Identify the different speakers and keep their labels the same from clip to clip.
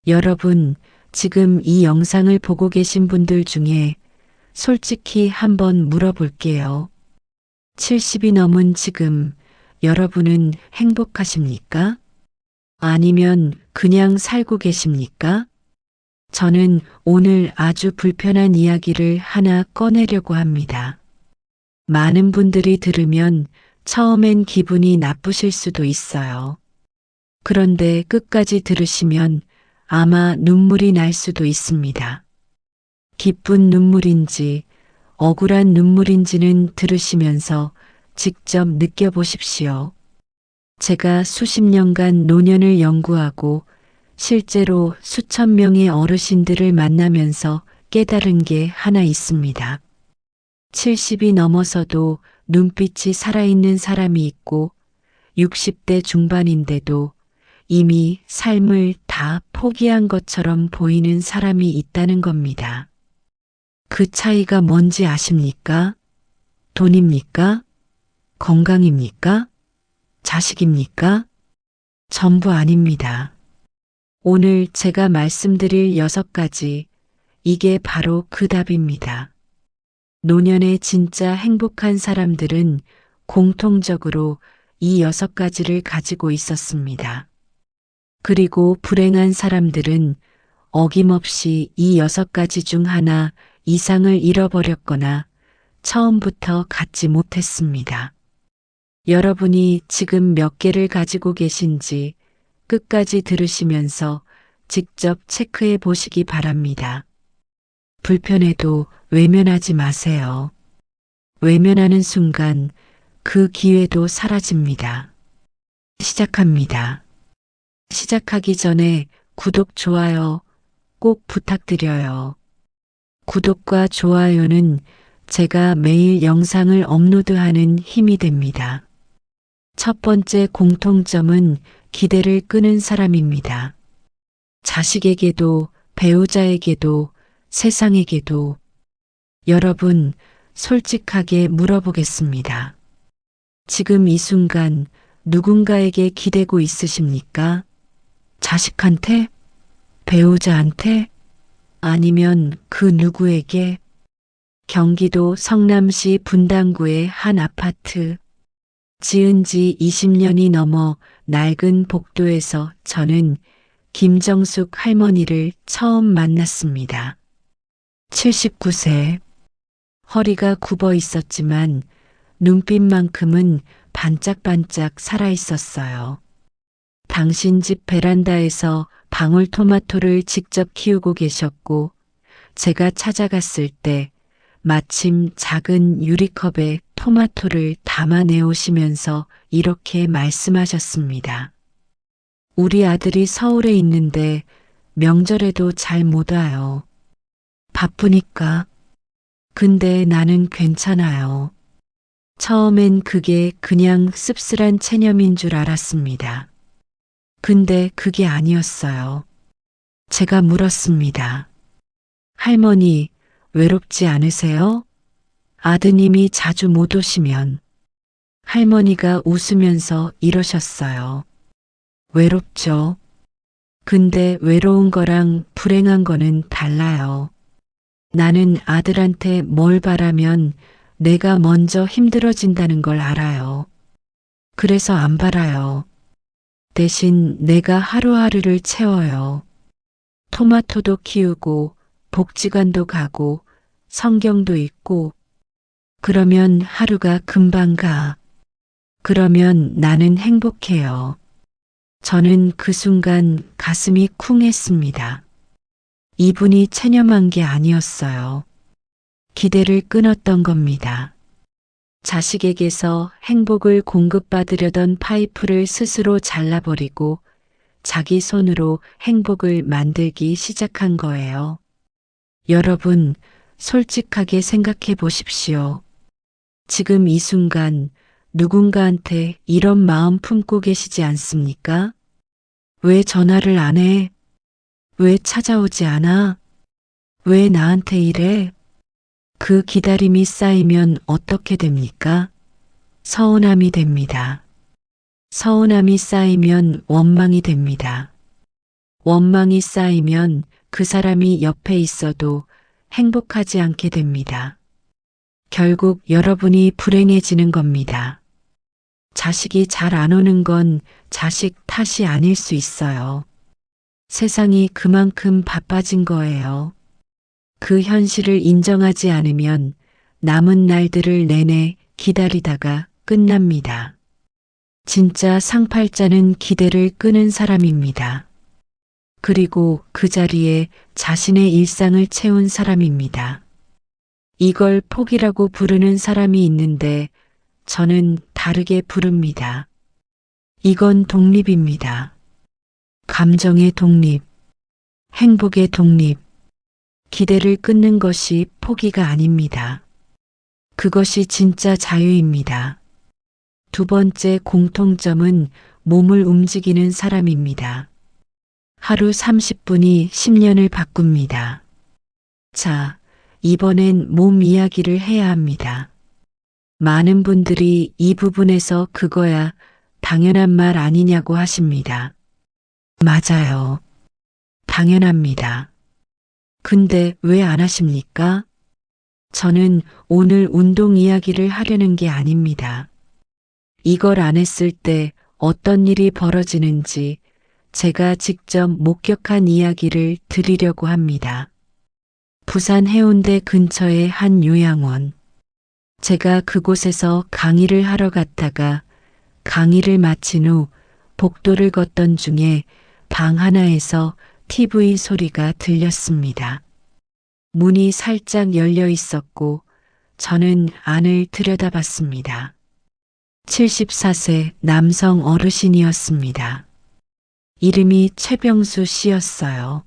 Speaker 1: 여러분, 지금 이 영상을 보고 계신 분들 중에 솔직히 한번 물어볼게요. 70이 넘은 지금 여러분은 행복하십니까? 아니면 그냥 살고 계십니까? 저는 오늘 아주 불편한 이야기를 하나 꺼내려고 합니다. 많은 분들이 들으면 처음엔 기분이 나쁘실 수도 있어요. 그런데 끝까지 들으시면 아마 눈물이 날 수도 있습니다. 기쁜 눈물인지 억울한 눈물인지는 들으시면서 직접 느껴보십시오. 제가 수십 년간 노년을 연구하고 실제로 수천 명의 어르신들을 만나면서 깨달은 게 하나 있습니다. 70이 넘어서도 눈빛이 살아있는 사람이 있고 60대 중반인데도 이미 삶을 다 포기한 것처럼 보이는 사람이 있다는 겁니다. 그 차이가 뭔지 아십니까? 돈입니까? 건강입니까? 자식입니까? 전부 아닙니다. 오늘 제가 말씀드릴 6가지, 이게 바로 그 답입니다. 노년에 진짜 행복한 사람들은 공통적으로 이 6가지를 가지고 있었습니다. 그리고 불행한 사람들은 어김없이 이 6가지 중 하나 이상을 잃어버렸거나 처음부터 갖지 못했습니다. 여러분이 지금 몇 개를 가지고 계신지 끝까지 들으시면서 직접 체크해 보시기 바랍니다. 불편해도 외면하지 마세요. 외면하는 순간 그 기회도 사라집니다. 시작합니다. 시작하기 전에 구독, 좋아요 꼭 부탁드려요. 구독과 좋아요는 제가 매일 영상을 업로드하는 힘이 됩니다. 첫 번째 공통점은 기대를 끄는 사람입니다. 자식에게도 배우자에게도 세상에게도. 여러분, 솔직하게 물어보겠습니다. 지금 이 순간 누군가에게 기대고 있으십니까? 자식한테? 배우자한테? 아니면 그 누구에게? 경기도 성남시 분당구의 한 아파트. 지은 지 20년이 넘어 낡은 복도에서 저는 김정숙 할머니를 처음 만났습니다. 79세. 허리가 굽어 있었지만 눈빛만큼은 반짝반짝 살아 있었어요. 당신 집 베란다에서 방울토마토를 직접 키우고 계셨고 제가 찾아갔을 때 마침 작은 유리컵에 토마토를 담아내 오시면서 이렇게 말씀하셨습니다. 우리 아들이 서울에 있는데 명절에도 잘 못 와요. 바쁘니까. 근데 나는 괜찮아요. 처음엔 그게 그냥 씁쓸한 체념인 줄 알았습니다. 근데 그게 아니었어요. 제가 물었습니다. 할머니, 외롭지 않으세요? 아드님이 자주 못 오시면. 할머니가 웃으면서 이러셨어요. 외롭죠. 근데 외로운 거랑 불행한 거는 달라요. 나는 아들한테 뭘 바라면 내가 먼저 힘들어진다는 걸 알아요. 그래서 안 바라요. 대신 내가 하루하루를 채워요. 토마토도 키우고 복지관도 가고 성경도 읽고. 그러면 하루가 금방 가. 그러면 나는 행복해요. 저는 그 순간 가슴이 쿵했습니다. 이분이 체념한 게 아니었어요. 기대를 끊었던 겁니다. 자식에게서 행복을 공급받으려던 파이프를 스스로 잘라버리고 자기 손으로 행복을 만들기 시작한 거예요. 여러분, 솔직하게 생각해 보십시오. 지금 이 순간 누군가한테 이런 마음 품고 계시지 않습니까? 왜 전화를 안 해? 왜 찾아오지 않아? 왜 나한테 이래? 그 기다림이 쌓이면 어떻게 됩니까? 서운함이 됩니다. 서운함이 쌓이면 원망이 됩니다. 원망이 쌓이면 그 사람이 옆에 있어도 행복하지 않게 됩니다. 결국 여러분이 불행해지는 겁니다. 자식이 잘 안 오는 건 자식 탓이 아닐 수 있어요. 세상이 그만큼 바빠진 거예요. 그 현실을 인정하지 않으면 남은 날들을 내내 기다리다가 끝납니다. 진짜 상팔자는 기대를 끄는 사람입니다. 그리고 그 자리에 자신의 일상을 채운 사람입니다. 이걸 포기라고 부르는 사람이 있는데 저는 다르게 부릅니다. 이건 독립입니다. 감정의 독립, 행복의 독립, 기대를 끊는 것이 포기가 아닙니다. 그것이 진짜 자유입니다. 두 번째 공통점은 몸을 움직이는 사람입니다. 하루 30분이 10년을 바꿉니다. 자, 이번엔 몸 이야기를 해야 합니다. 많은 분들이 이 부분에서 그거야 당연한 말 아니냐고 하십니다. 맞아요. 당연합니다. 근데 왜 안 하십니까? 저는 오늘 운동 이야기를 하려는 게 아닙니다. 이걸 안 했을 때 어떤 일이 벌어지는지 제가 직접 목격한 이야기를 드리려고 합니다. 부산 해운대 근처의 한 요양원. 제가 그곳에서 강의를 하러 갔다가 강의를 마친 후 복도를 걷던 중에 방 하나에서 TV 소리가 들렸습니다. 문이 살짝 열려 있었고 저는 안을 들여다봤습니다. 74세 남성 어르신이었습니다. 이름이 최병수 씨였어요.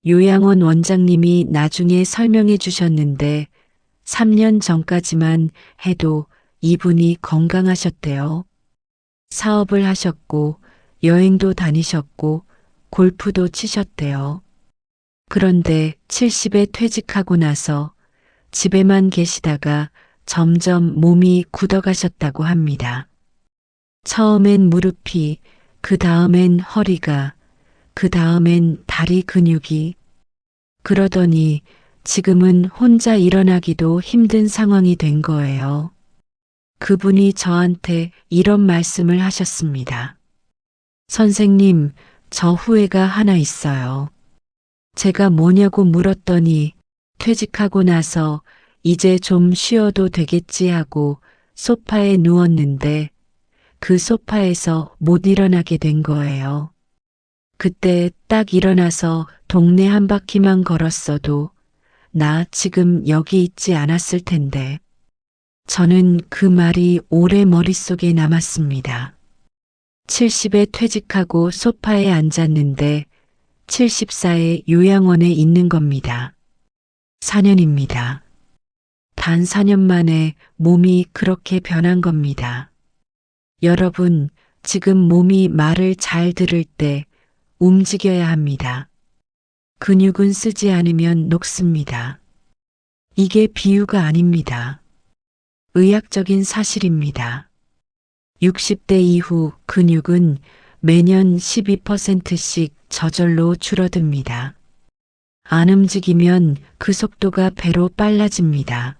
Speaker 1: 요양원 원장님이 나중에 설명해 주셨는데 3년 전까지만 해도 이분이 건강하셨대요. 사업을 하셨고 여행도 다니셨고 골프도 치셨대요. 그런데 70에 퇴직하고 나서 집에만 계시다가 점점 몸이 굳어가셨다고 합니다. 처음엔 무릎이, 그 다음엔 허리가, 그 다음엔 다리 근육이, 그러더니 지금은 혼자 일어나기도 힘든 상황이 된 거예요. 그분이 저한테 이런 말씀을 하셨습니다. 선생님, 저 후회가 하나 있어요. 제가 뭐냐고 물었더니 퇴직하고 나서 이제 좀 쉬어도 되겠지 하고 소파에 누웠는데 그 소파에서 못 일어나게 된 거예요. 그때 딱 일어나서 동네 한 바퀴만 걸었어도 나 지금 여기 있지 않았을 텐데. 저는 그 말이 오래 머릿속에 남았습니다. 70에 퇴직하고 소파에 앉았는데 74에 요양원에 있는 겁니다. 4년입니다. 단 4년 만에 몸이 그렇게 변한 겁니다. 여러분, 지금 몸이 말을 잘 들을 때 움직여야 합니다. 근육은 쓰지 않으면 녹습니다. 이게 비유가 아닙니다. 의학적인 사실입니다. 60대 이후 근육은 매년 12%씩 저절로 줄어듭니다. 안 움직이면 그 속도가 배로 빨라집니다.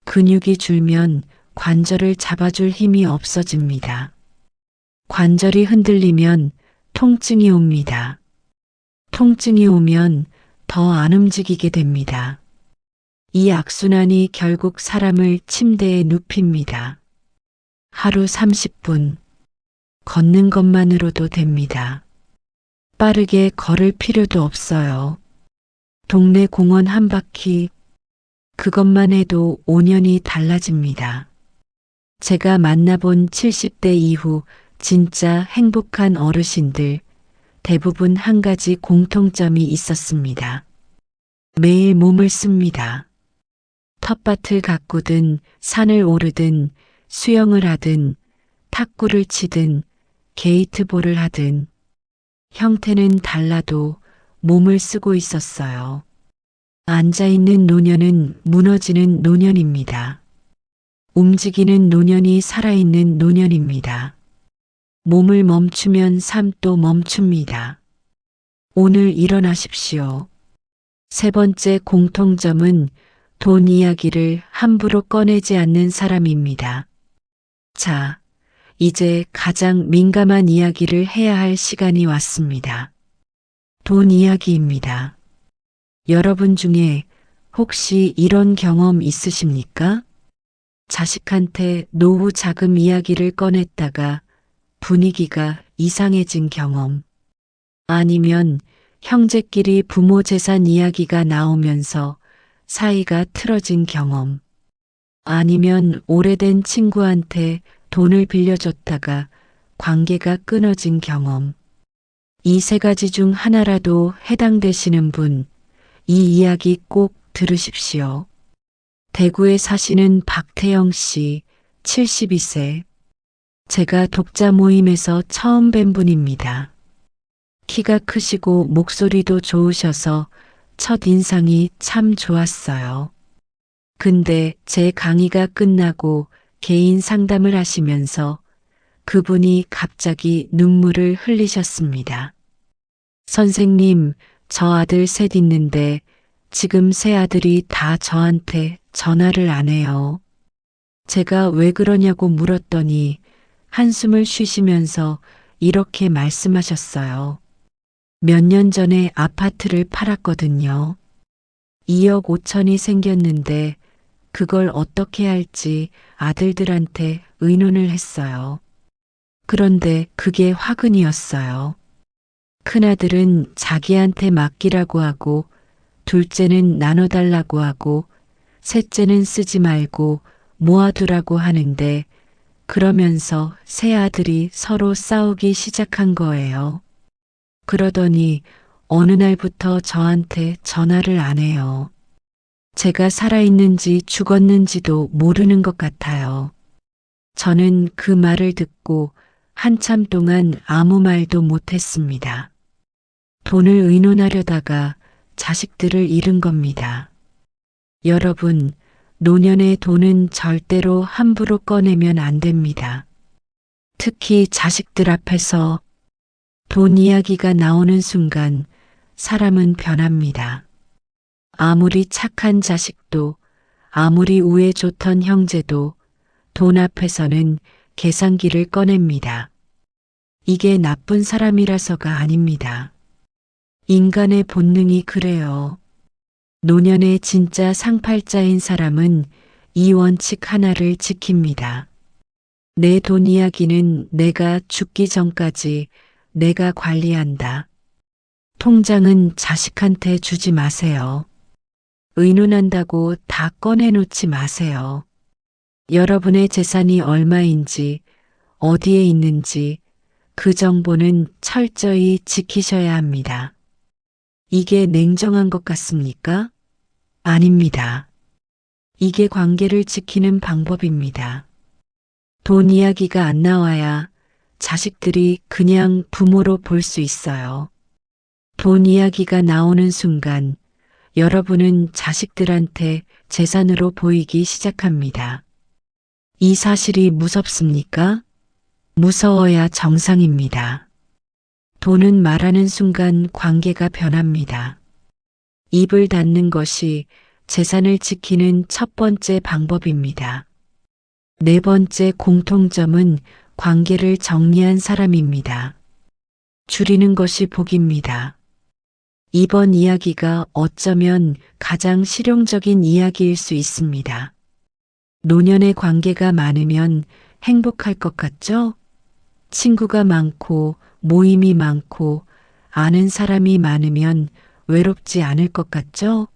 Speaker 1: 근육이 줄면 관절을 잡아줄 힘이 없어집니다. 관절이 흔들리면 통증이 옵니다. 통증이 오면 더 안 움직이게 됩니다. 이 악순환이 결국 사람을 침대에 눕힙니다. 하루 30분 걷는 것만으로도 됩니다. 빠르게 걸을 필요도 없어요. 동네 공원 한 바퀴, 그것만 해도 5년이 달라집니다. 제가 만나본 70대 이후 진짜 행복한 어르신들 대부분 한 가지 공통점이 있었습니다. 매일 몸을 씁니다. 텃밭을 가꾸든 산을 오르든 수영을 하든 탁구를 치든 게이트볼을 하든 형태는 달라도 몸을 쓰고 있었어요. 앉아있는 노년은 무너지는 노년입니다. 움직이는 노년이 살아있는 노년입니다. 몸을 멈추면 삶도 멈춥니다. 오늘 일어나십시오. 세 번째 공통점은 돈 이야기를 함부로 꺼내지 않는 사람입니다. 자, 이제 가장 민감한 이야기를 해야 할 시간이 왔습니다. 돈 이야기입니다. 여러분 중에 혹시 이런 경험 있으십니까? 자식한테 노후 자금 이야기를 꺼냈다가 분위기가 이상해진 경험. 아니면 형제끼리 부모 재산 이야기가 나오면서 사이가 틀어진 경험. 아니면 오래된 친구한테 돈을 빌려줬다가 관계가 끊어진 경험. 이 세 가지 중 하나라도 해당되시는 분, 이 이야기 꼭 들으십시오. 대구에 사시는 박태영 씨, 72세. 제가 독자 모임에서 처음 뵌 분입니다. 키가 크시고 목소리도 좋으셔서 첫 인상이 참 좋았어요. 근데 제 강의가 끝나고 개인 상담을 하시면서 그분이 갑자기 눈물을 흘리셨습니다. 선생님, 저 아들 셋 있는데 지금 세 아들이 다 저한테 전화를 안 해요. 제가 왜 그러냐고 물었더니 한숨을 쉬시면서 이렇게 말씀하셨어요. 몇 년 전에 아파트를 팔았거든요. 2억 5천이 생겼는데 그걸 어떻게 할지 아들들한테 의논을 했어요. 그런데 그게 화근이었어요. 큰아들은 자기한테 맡기라고 하고 둘째는 나눠달라고 하고 셋째는 쓰지 말고 모아두라고 하는데 그러면서 세 아들이 서로 싸우기 시작한 거예요. 그러더니 어느 날부터 저한테 전화를 안 해요. 제가 살아있는지 죽었는지도 모르는 것 같아요. 저는 그 말을 듣고 한참 동안 아무 말도 못했습니다. 돈을 의논하려다가 자식들을 잃은 겁니다. 여러분, 노년의 돈은 절대로 함부로 꺼내면 안 됩니다. 특히 자식들 앞에서 돈 이야기가 나오는 순간 사람은 변합니다. 아무리 착한 자식도 아무리 우애 좋던 형제도 돈 앞에서는 계산기를 꺼냅니다. 이게 나쁜 사람이라서가 아닙니다. 인간의 본능이 그래요. 노년의 진짜 상팔자인 사람은 이 원칙 하나를 지킵니다. 내 돈 이야기는 내가 죽기 전까지 내가 관리한다. 통장은 자식한테 주지 마세요. 의논한다고 다 꺼내놓지 마세요. 여러분의 재산이 얼마인지, 어디에 있는지 그 정보는 철저히 지키셔야 합니다. 이게 냉정한 것 같습니까? 아닙니다. 이게 관계를 지키는 방법입니다. 돈 이야기가 안 나와야 자식들이 그냥 부모로 볼 수 있어요. 돈 이야기가 나오는 순간 여러분은 자식들한테 재산으로 보이기 시작합니다. 이 사실이 무섭습니까? 무서워야 정상입니다. 돈은 말하는 순간 관계가 변합니다. 입을 닫는 것이 재산을 지키는 첫 번째 방법입니다. 네 번째 공통점은 관계를 정리한 사람입니다. 줄이는 것이 복입니다. 이번 이야기가 어쩌면 가장 실용적인 이야기일 수 있습니다. 노년의 관계가 많으면 행복할 것 같죠? 친구가 많고 모임이 많고 아는 사람이 많으면 외롭지 않을 것 같죠?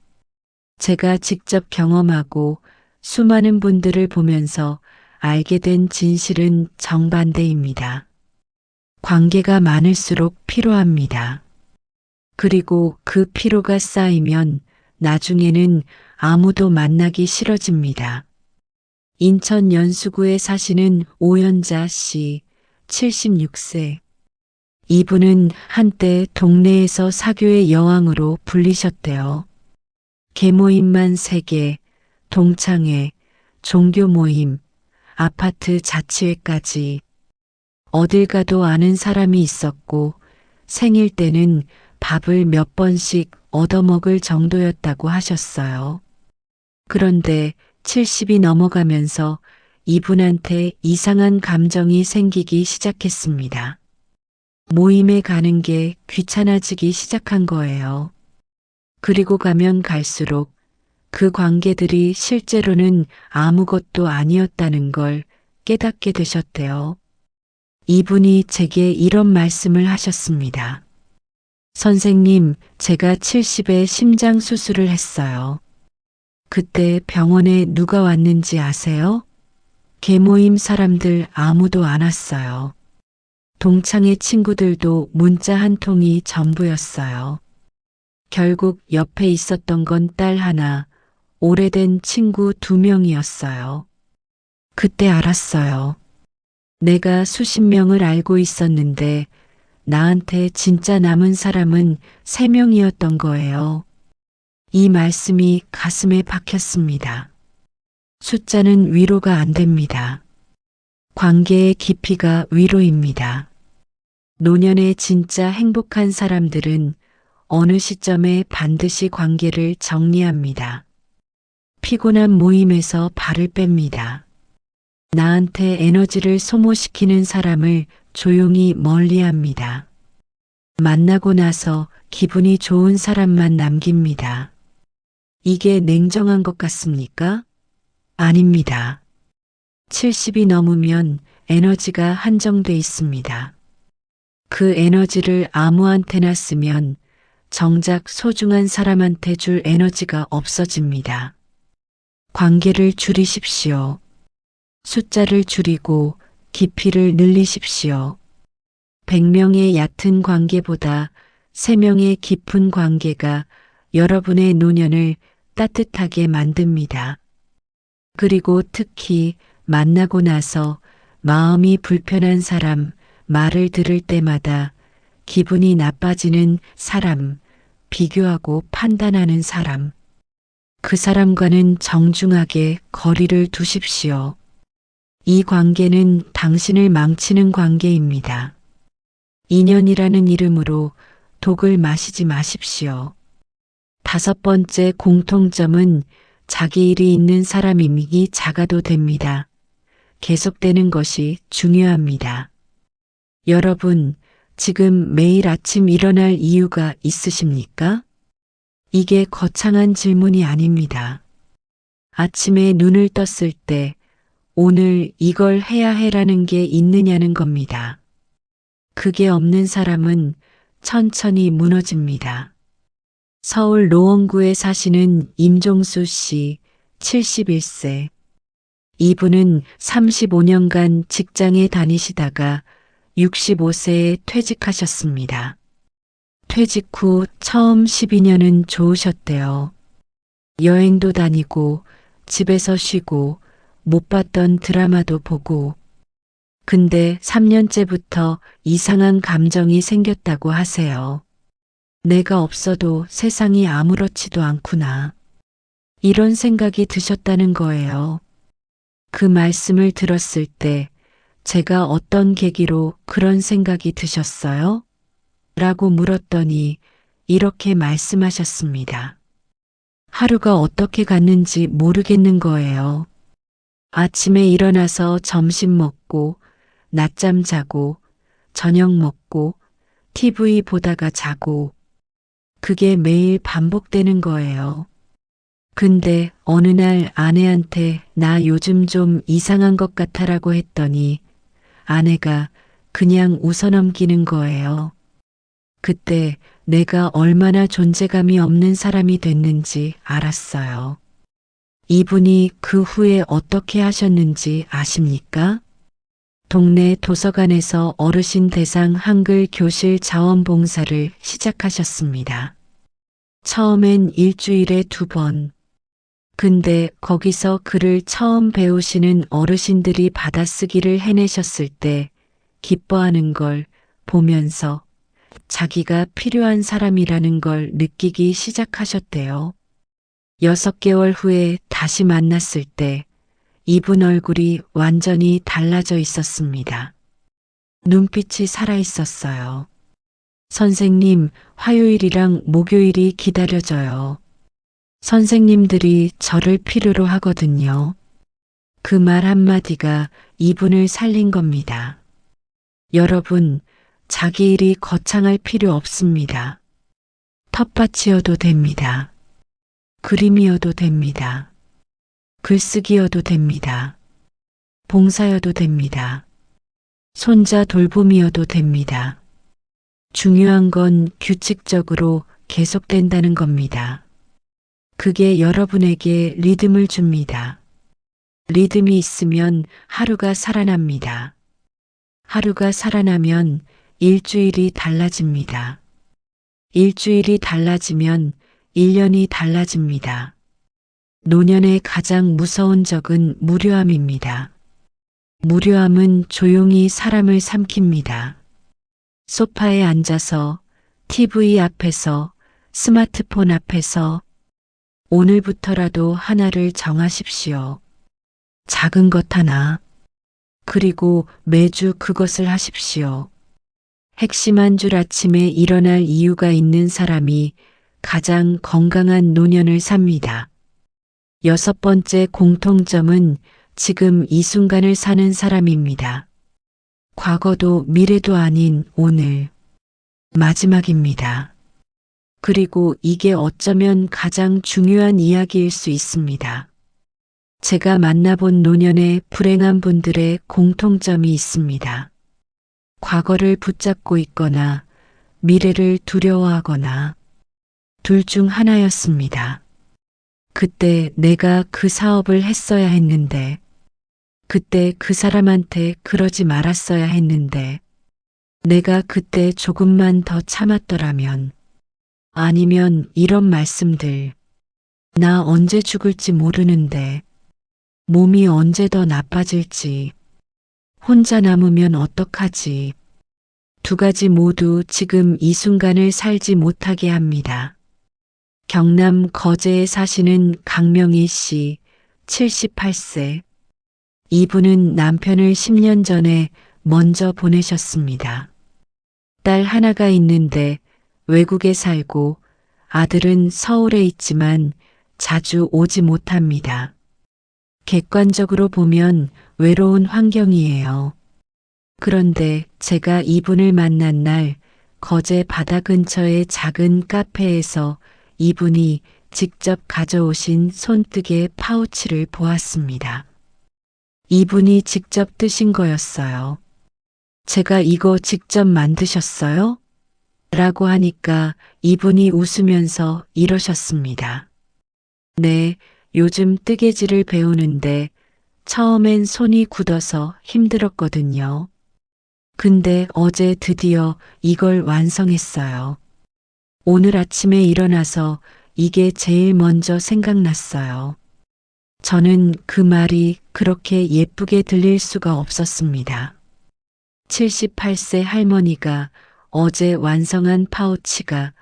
Speaker 1: 제가 직접 경험하고 수많은 분들을 보면서 알게 된 진실은 정반대입니다. 관계가 많을수록 피로합니다. 그리고 그 피로가 쌓이면 나중에는 아무도 만나기 싫어집니다. 인천 연수구에 사시는 오연자 씨, 76세. 이분은 한때 동네에서 사교의 여왕으로 불리셨대요. 계모임만 3개, 동창회, 종교 모임, 아파트 자치회까지 어딜 가도 아는 사람이 있었고 생일 때는 밥을 몇 번씩 얻어먹을 정도였다고 하셨어요. 그런데 70이 넘어가면서 이분한테 이상한 감정이 생기기 시작했습니다. 모임에 가는 게 귀찮아지기 시작한 거예요. 그리고 가면 갈수록 그 관계들이 실제로는 아무것도 아니었다는 걸 깨닫게 되셨대요. 이분이 제게 이런 말씀을 하셨습니다. 선생님, 제가 70에 심장 수술을 했어요. 그때 병원에 누가 왔는지 아세요? 계모임 사람들 아무도 안 왔어요. 동창의 친구들도 문자 한 통이 전부였어요. 결국 옆에 있었던 건 딸 하나, 오래된 친구 2명이었어요. 그때 알았어요. 내가 수십 명을 알고 있었는데 나한테 진짜 남은 사람은 3명이었던 거예요. 이 말씀이 가슴에 박혔습니다. 숫자는 위로가 안 됩니다. 관계의 깊이가 위로입니다. 노년에 진짜 행복한 사람들은 어느 시점에 반드시 관계를 정리합니다. 피곤한 모임에서 발을 뺍니다. 나한테 에너지를 소모시키는 사람을 조용히 멀리합니다. 만나고 나서 기분이 좋은 사람만 남깁니다. 이게 냉정한 것 같습니까? 아닙니다. 70이 넘으면 에너지가 한정돼 있습니다. 그 에너지를 아무한테나 쓰면 정작 소중한 사람한테 줄 에너지가 없어집니다. 관계를 줄이십시오. 숫자를 줄이고 깊이를 늘리십시오. 100명의 얕은 관계보다 3명의 깊은 관계가 여러분의 노년을 따뜻하게 만듭니다. 그리고 특히 만나고 나서 마음이 불편한 사람 말을 들을 때마다 기분이 나빠지는 사람, 비교하고 판단하는 사람, 그 사람과는 정중하게 거리를 두십시오. 이 관계는 당신을 망치는 관계입니다. 인연이라는 이름으로 독을 마시지 마십시오. 5번째 공통점은 자기 일이 있는 사람임이 작아도 됩니다. 계속되는 것이 중요합니다. 여러분, 지금 매일 아침 일어날 이유가 있으십니까? 이게 거창한 질문이 아닙니다. 아침에 눈을 떴을 때 오늘 이걸 해야 해라는 게 있느냐는 겁니다. 그게 없는 사람은 천천히 무너집니다. 서울 노원구에 사시는 임종수 씨, 71세. 이분은 35년간 직장에 다니시다가 65세에 퇴직하셨습니다. 퇴직 후 처음 12년은 좋으셨대요. 여행도 다니고 집에서 쉬고 못 봤던 드라마도 보고. 근데 3년째부터 이상한 감정이 생겼다고 하세요. 내가 없어도 세상이 아무렇지도 않구나. 이런 생각이 드셨다는 거예요. 그 말씀을 들었을 때 제가 어떤 계기로 그런 생각이 드셨어요? 라고 물었더니 이렇게 말씀하셨습니다. 하루가 어떻게 갔는지 모르겠는 거예요. 아침에 일어나서 점심 먹고, 낮잠 자고, 저녁 먹고, TV 보다가 자고, 그게 매일 반복되는 거예요. 근데 어느 날 아내한테 나 요즘 좀 이상한 것 같아라고 했더니 아내가 그냥 웃어넘기는 거예요. 그때 내가 얼마나 존재감이 없는 사람이 됐는지 알았어요. 이분이 그 후에 어떻게 하셨는지 아십니까? 동네 도서관에서 어르신 대상 한글 교실 자원봉사를 시작하셨습니다. 처음엔 일주일에 2번. 근데 거기서 글을 처음 배우시는 어르신들이 받아쓰기를 해내셨을 때 기뻐하는 걸 보면서 자기가 필요한 사람이라는 걸 느끼기 시작하셨대요. 6개월 후에 다시 만났을 때 이분 얼굴이 완전히 달라져 있었습니다. 눈빛이 살아 있었어요. 선생님, 화요일이랑 목요일이 기다려져요. 선생님들이 저를 필요로 하거든요. 그 말 한마디가 이분을 살린 겁니다. 여러분, 자기 일이 거창할 필요 없습니다. 텃밭이어도 됩니다. 그림이어도 됩니다. 글쓰기여도 됩니다. 봉사여도 됩니다. 손자 돌봄이어도 됩니다. 중요한 건 규칙적으로 계속된다는 겁니다. 그게 여러분에게 리듬을 줍니다. 리듬이 있으면 하루가 살아납니다. 하루가 살아나면 일주일이 달라집니다. 일주일이 달라지면 1년이 달라집니다. 노년의 가장 무서운 적은 무료함입니다. 무료함은 조용히 사람을 삼킵니다. 소파에 앉아서, TV 앞에서, 스마트폰 앞에서 오늘부터라도 하나를 정하십시오. 작은 것 하나. 그리고 매주 그것을 하십시오. 핵심한 줄 아침에 일어날 이유가 있는 사람이 가장 건강한 노년을 삽니다. 6번째 공통점은 지금 이 순간을 사는 사람입니다. 과거도 미래도 아닌 오늘. 마지막입니다. 그리고 이게 어쩌면 가장 중요한 이야기일 수 있습니다. 제가 만나본 노년의 불행한 분들의 공통점이 있습니다. 과거를 붙잡고 있거나 미래를 두려워하거나 둘 중 하나였습니다. 그때 내가 그 사업을 했어야 했는데, 그때 그 사람한테 그러지 말았어야 했는데, 내가 그때 조금만 더 참았더라면, 아니면 이런 말씀들, 나 언제 죽을지 모르는데, 몸이 언제 더 나빠질지, 혼자 남으면 어떡하지. 두 가지 모두 지금 이 순간을 살지 못하게 합니다. 경남 거제에 사시는 강명희 씨, 78세. 이분은 남편을 10년 전에 먼저 보내셨습니다. 딸 하나가 있는데 외국에 살고 아들은 서울에 있지만 자주 오지 못합니다. 객관적으로 보면 외로운 환경이에요. 그런데 제가 이분을 만난 날 거제 바다 근처의 작은 카페에서 이분이 직접 가져오신 손뜨개 파우치를 보았습니다. 이분이 직접 뜨신 거였어요. 제가 이거 직접 만드셨어요? 라고 하니까 이분이 웃으면서 이러셨습니다. 네, 요즘 뜨개질을 배우는데 처음엔 손이 굳어서 힘들었거든요. 근데 어제 드디어 이걸 완성했어요. 오늘 아침에 일어나서 이게 제일 먼저 생각났어요. 저는 그 말이 그렇게 예쁘게 들릴 수가 없었습니다. 78세 할머니가 어제 완성한 파우치가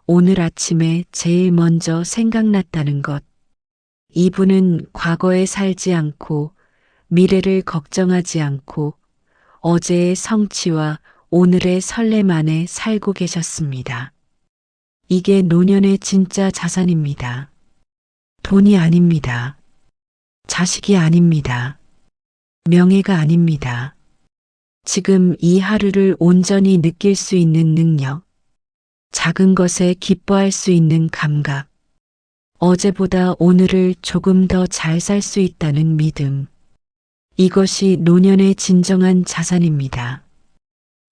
Speaker 1: 오늘 아침에 제일 먼저 생각났다는 것. 이분은 과거에 살지 않고 미래를 걱정하지 않고 어제의 성취와 오늘의 설렘 안에 살고 계셨습니다. 이게 노년의 진짜 자산입니다. 돈이 아닙니다. 자식이 아닙니다. 명예가 아닙니다. 지금 이 하루를 온전히 느낄 수 있는 능력, 작은 것에 기뻐할 수 있는 감각, 어제보다 오늘을 조금 더 잘 살 수 있다는 믿음. 이것이 노년의 진정한 자산입니다.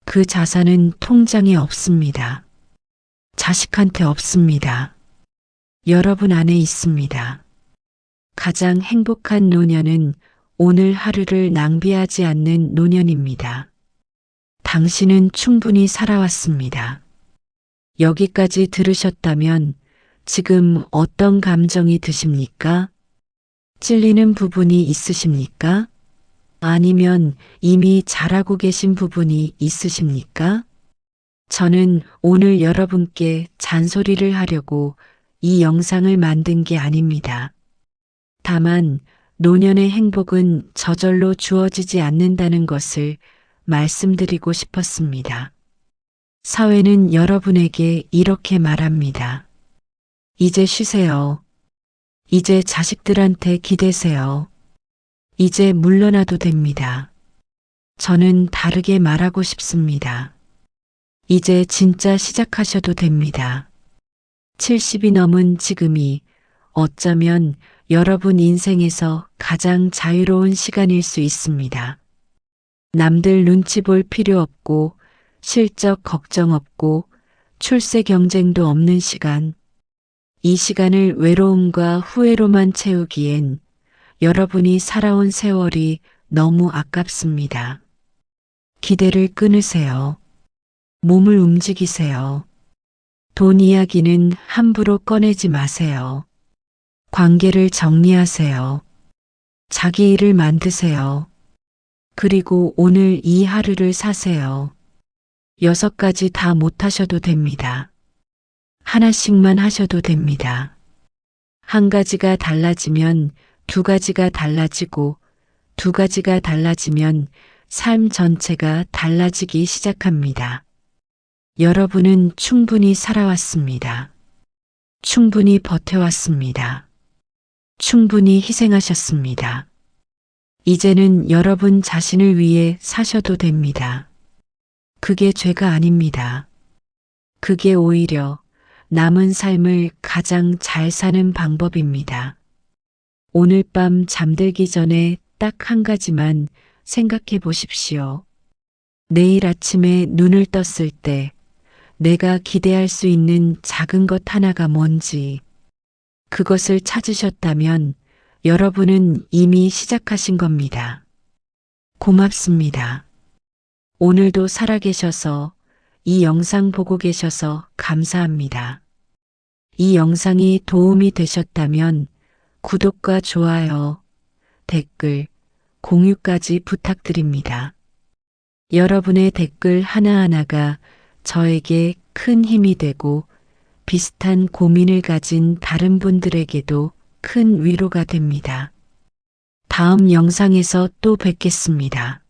Speaker 1: 그 자산은 통장에 없습니다. 자식한테 없습니다. 여러분 안에 있습니다. 가장 행복한 노년은 오늘 하루를 낭비하지 않는 노년입니다. 당신은 충분히 살아왔습니다. 여기까지 들으셨다면 지금 어떤 감정이 드십니까? 찔리는 부분이 있으십니까? 아니면 이미 잘하고 계신 부분이 있으십니까? 저는 오늘 여러분께 잔소리를 하려고 이 영상을 만든 게 아닙니다. 다만 노년의 행복은 저절로 주어지지 않는다는 것을 말씀드리고 싶었습니다. 사회는 여러분에게 이렇게 말합니다. 이제 쉬세요. 이제 자식들한테 기대세요. 이제 물러나도 됩니다. 저는 다르게 말하고 싶습니다. 이제 진짜 시작하셔도 됩니다. 70이 넘은 지금이 어쩌면 여러분 인생에서 가장 자유로운 시간일 수 있습니다. 남들 눈치 볼 필요 없고 실적 걱정 없고 출세 경쟁도 없는 시간. 이 시간을 외로움과 후회로만 채우기엔 여러분이 살아온 세월이 너무 아깝습니다. 기대를 끊으세요. 몸을 움직이세요. 돈 이야기는 함부로 꺼내지 마세요. 관계를 정리하세요. 자기 일을 만드세요. 그리고 오늘 이 하루를 사세요. 6가지 다 못하셔도 됩니다. 하나씩만 하셔도 됩니다. 한 가지가 달라지면 2가지가 달라지고 2가지가 달라지면 삶 전체가 달라지기 시작합니다. 여러분은 충분히 살아왔습니다. 충분히 버텨왔습니다. 충분히 희생하셨습니다. 이제는 여러분 자신을 위해 사셔도 됩니다. 그게 죄가 아닙니다. 그게 오히려 남은 삶을 가장 잘 사는 방법입니다. 오늘 밤 잠들기 전에 딱 한 가지만 생각해 보십시오. 내일 아침에 눈을 떴을 때 내가 기대할 수 있는 작은 것 하나가 뭔지, 그것을 찾으셨다면 여러분은 이미 시작하신 겁니다. 고맙습니다. 오늘도 살아계셔서 이 영상 보고 계셔서 감사합니다. 이 영상이 도움이 되셨다면 구독과 좋아요, 댓글, 공유까지 부탁드립니다. 여러분의 댓글 하나하나가 저에게 큰 힘이 되고 비슷한 고민을 가진 다른 분들에게도 큰 위로가 됩니다. 다음 영상에서 또 뵙겠습니다.